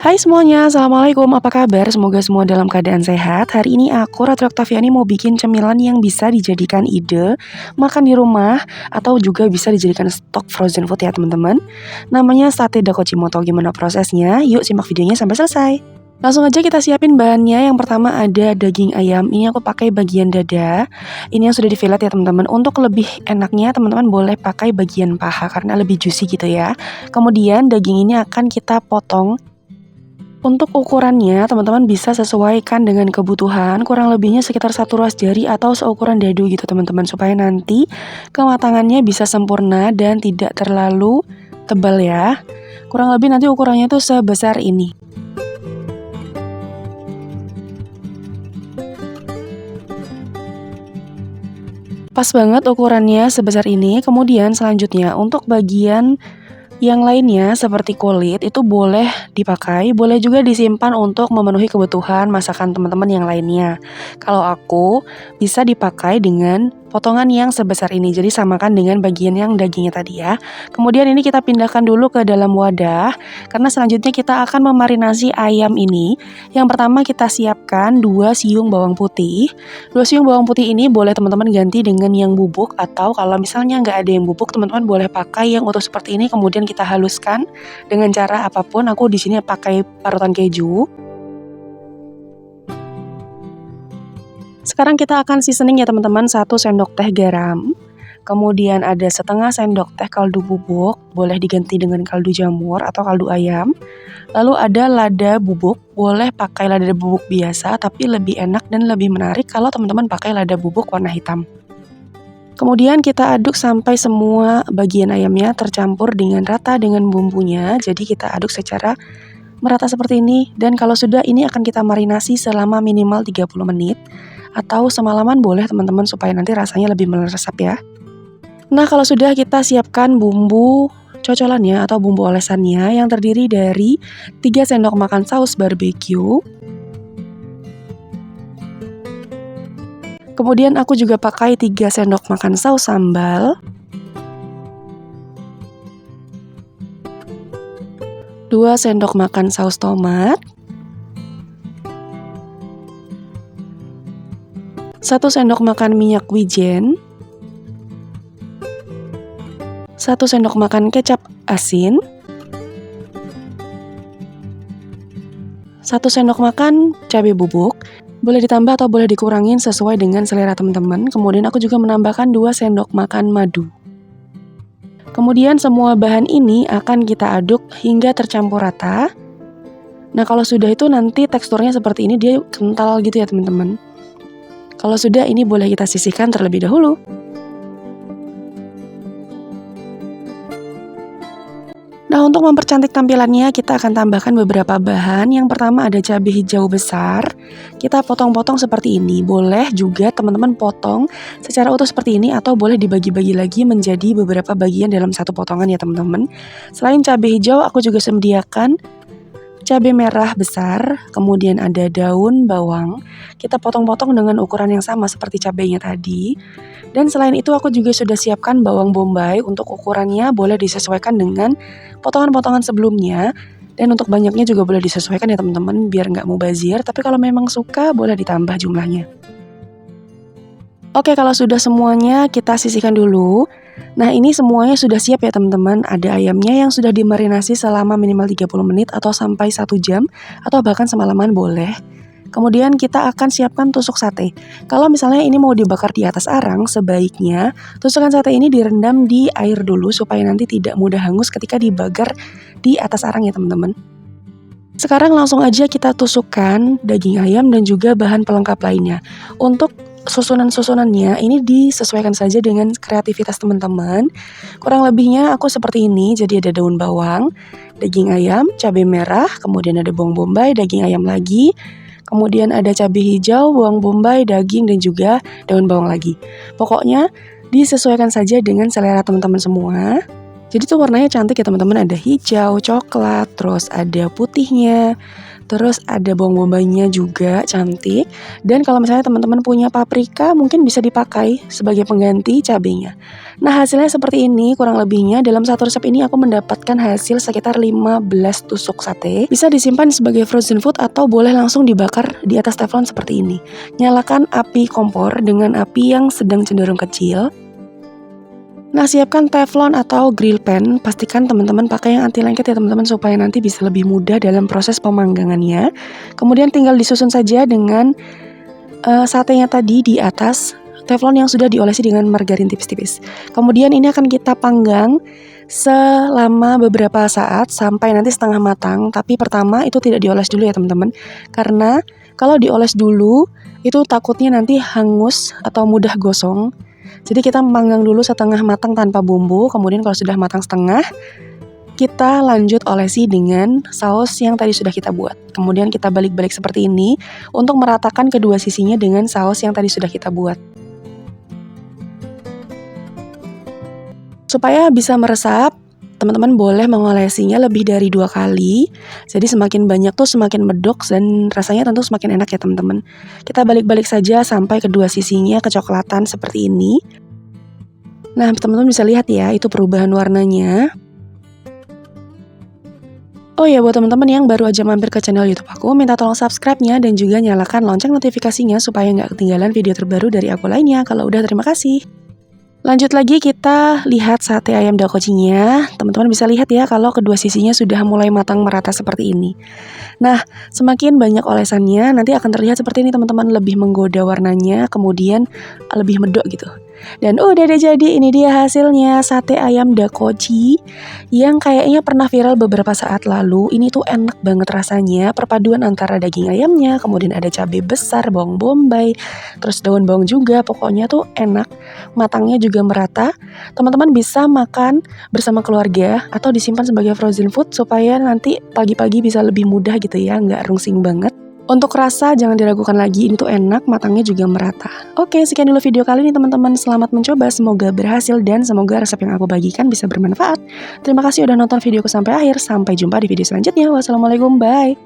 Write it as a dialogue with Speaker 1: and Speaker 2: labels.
Speaker 1: Hai semuanya, Assalamualaikum, apa kabar? Semoga semua dalam keadaan sehat. Hari ini aku, Ratu Oktaviani, mau bikin cemilan yang bisa dijadikan ide makan di rumah atau juga bisa dijadikan stok frozen food ya teman-teman. Namanya sate Dakochimoto. Gimana prosesnya? Yuk simak videonya sampai selesai. Langsung aja kita siapin bahannya. Yang pertama ada daging ayam. Ini aku pakai bagian dada. Ini yang sudah di-fillet ya teman-teman. Untuk lebih enaknya teman-teman boleh pakai bagian paha karena lebih juicy gitu ya. Kemudian daging ini akan kita potong. Untuk ukurannya, teman-teman bisa sesuaikan dengan kebutuhan, kurang lebihnya sekitar 1 ruas jari atau seukuran dadu gitu teman-teman, supaya nanti kematangannya bisa sempurna dan tidak terlalu tebal ya. Kurang lebih nanti ukurannya tuh sebesar ini. Pas banget ukurannya sebesar ini. Kemudian selanjutnya untuk bagian yang lainnya seperti kulit itu boleh dipakai, boleh juga disimpan untuk memenuhi kebutuhan masakan teman-teman yang lainnya. Kalau aku bisa dipakai dengan potongan yang sebesar ini, jadi samakan dengan bagian yang dagingnya tadi ya. Kemudian ini kita pindahkan dulu ke dalam wadah, karena selanjutnya kita akan memarinasi ayam ini. Yang pertama kita siapkan 2 siung bawang putih. 2 siung bawang putih ini boleh teman-teman ganti dengan yang bubuk, atau kalau misalnya nggak ada yang bubuk, teman-teman boleh pakai yang utuh seperti ini, kemudian kita haluskan dengan cara apapun. Aku di sini pakai parutan keju. Sekarang kita akan seasoning ya teman-teman, 1 sendok teh garam. Kemudian ada setengah sendok teh kaldu bubuk, boleh diganti dengan kaldu jamur atau kaldu ayam. Lalu ada lada bubuk, boleh pakai lada bubuk biasa, tapi lebih enak dan lebih menarik kalau teman-teman pakai lada bubuk warna hitam. Kemudian kita aduk sampai semua bagian ayamnya tercampur dengan rata dengan bumbunya. Jadi kita aduk secara merata seperti ini. Dan kalau sudah, ini akan kita marinasi selama minimal 30 menit. Atau semalaman boleh teman-teman, supaya nanti rasanya lebih meresap ya. Nah kalau sudah, kita siapkan bumbu cocolannya atau bumbu olesannya yang terdiri dari 3 sendok makan saus barbeque. Kemudian aku juga pakai 3 sendok makan saus sambal, 2 sendok makan saus tomat, 1 sendok makan minyak wijen, 1 sendok makan kecap asin, 1 sendok makan cabai bubuk. Boleh ditambah atau boleh dikurangin sesuai dengan selera teman-teman. Kemudian aku juga menambahkan 2 sendok makan madu. Kemudian semua bahan ini akan kita aduk hingga tercampur rata. Nah kalau sudah itu nanti teksturnya seperti ini, dia kental gitu ya teman-teman. Kalau sudah, ini boleh kita sisihkan terlebih dahulu. Nah untuk mempercantik tampilannya, kita akan tambahkan beberapa bahan. Yang pertama ada cabai hijau besar. Kita potong-potong seperti ini. Boleh juga teman-teman potong secara utuh seperti ini, atau boleh dibagi-bagi lagi menjadi beberapa bagian dalam satu potongan ya teman-teman. Selain cabai hijau, aku juga sediakan cabai merah besar, kemudian ada daun bawang. Kita potong-potong dengan ukuran yang sama seperti cabainya tadi. Dan selain itu aku juga sudah siapkan bawang bombay. Untuk ukurannya boleh disesuaikan dengan potongan-potongan sebelumnya. Dan untuk banyaknya juga boleh disesuaikan ya teman-teman, biar nggak mubazir. Tapi kalau memang suka, boleh ditambah jumlahnya. Oke, kalau sudah semuanya, kita sisihkan dulu. Nah ini semuanya sudah siap ya teman-teman. Ada ayamnya yang sudah dimarinasi selama minimal 30 menit atau sampai 1 jam, atau bahkan semalaman boleh. Kemudian kita akan siapkan tusuk sate. Kalau misalnya ini mau dibakar di atas arang, sebaiknya tusukan sate ini direndam di air dulu supaya nanti tidak mudah hangus ketika dibakar di atas arang ya teman-teman. Sekarang langsung aja kita tusukkan daging ayam dan juga bahan pelengkap lainnya. Untuk susunan-susunannya ini disesuaikan saja dengan kreativitas teman-teman. Kurang lebihnya aku seperti ini. Jadi ada daun bawang, daging ayam, cabai merah, kemudian ada bawang bombay, daging ayam lagi, kemudian ada cabai hijau, bawang bombay, daging, dan juga daun bawang lagi. Pokoknya disesuaikan saja dengan selera teman-teman semua. Jadi tuh warnanya cantik ya teman-teman. Ada hijau, coklat, terus ada putihnya, Terus ada bawang bombaynya juga cantik. Dan kalau misalnya teman-teman punya paprika mungkin bisa dipakai sebagai pengganti cabenya. Nah hasilnya seperti ini kurang lebihnya. Dalam satu resep ini aku mendapatkan hasil sekitar 15 tusuk sate. Bisa disimpan sebagai frozen food atau boleh langsung dibakar di atas teflon seperti ini. Nyalakan api kompor dengan api yang sedang cenderung kecil. Nah, siapkan teflon atau grill pan. Pastikan teman-teman pakai yang anti lengket ya teman-teman, supaya nanti bisa lebih mudah dalam proses pemanggangannya. Kemudian tinggal disusun saja dengan satenya tadi di atas teflon yang sudah diolesi dengan margarin tipis-tipis. Kemudian ini akan kita panggang selama beberapa saat sampai nanti setengah matang. Tapi pertama itu tidak dioles dulu ya teman-teman, karena kalau dioles dulu itu takutnya nanti hangus atau mudah gosong. Jadi kita panggang dulu setengah matang tanpa bumbu. Kemudian kalau sudah matang setengah, kita lanjut olesi dengan saus yang tadi sudah kita buat. Kemudian kita balik-balik seperti ini untuk meratakan kedua sisinya dengan saus yang tadi sudah kita buat. Supaya bisa meresap, teman-teman boleh mengolesinya lebih dari 2 kali. Jadi semakin banyak tuh semakin medok dan rasanya tentu semakin enak ya teman-teman. Kita balik-balik saja sampai kedua sisinya kecoklatan seperti ini. Nah teman-teman bisa lihat ya, itu perubahan warnanya. Oh ya, buat teman-teman yang baru aja mampir ke channel YouTube aku, minta tolong subscribe-nya dan juga nyalakan lonceng notifikasinya supaya nggak ketinggalan video terbaru dari aku lainnya. Kalau udah, terima kasih. Lanjut lagi kita lihat sate ayam dakochinya. Teman-teman bisa lihat ya kalau kedua sisinya sudah mulai matang merata seperti ini. Nah, semakin banyak olesannya nanti akan terlihat seperti ini teman-teman, lebih menggoda warnanya, kemudian lebih medok gitu. Dan udah deh, jadi ini dia hasilnya sate ayam dakochi yang kayaknya pernah viral beberapa saat lalu. Ini tuh enak banget rasanya, perpaduan antara daging ayamnya, kemudian ada cabai besar, bawang bombay, terus daun bawang juga. Pokoknya tuh enak, matangnya juga merata. Teman-teman bisa makan bersama keluarga atau disimpan sebagai frozen food supaya nanti pagi-pagi bisa lebih mudah gitu ya, nggak rungsing banget. Untuk rasa jangan diragukan lagi, ini tuh enak, matangnya juga merata. Oke, sekian dulu video kali ini teman-teman. Selamat mencoba, semoga berhasil dan semoga resep yang aku bagikan bisa bermanfaat. Terima kasih udah nonton videoku sampai akhir. Sampai jumpa di video selanjutnya. Wassalamualaikum, bye.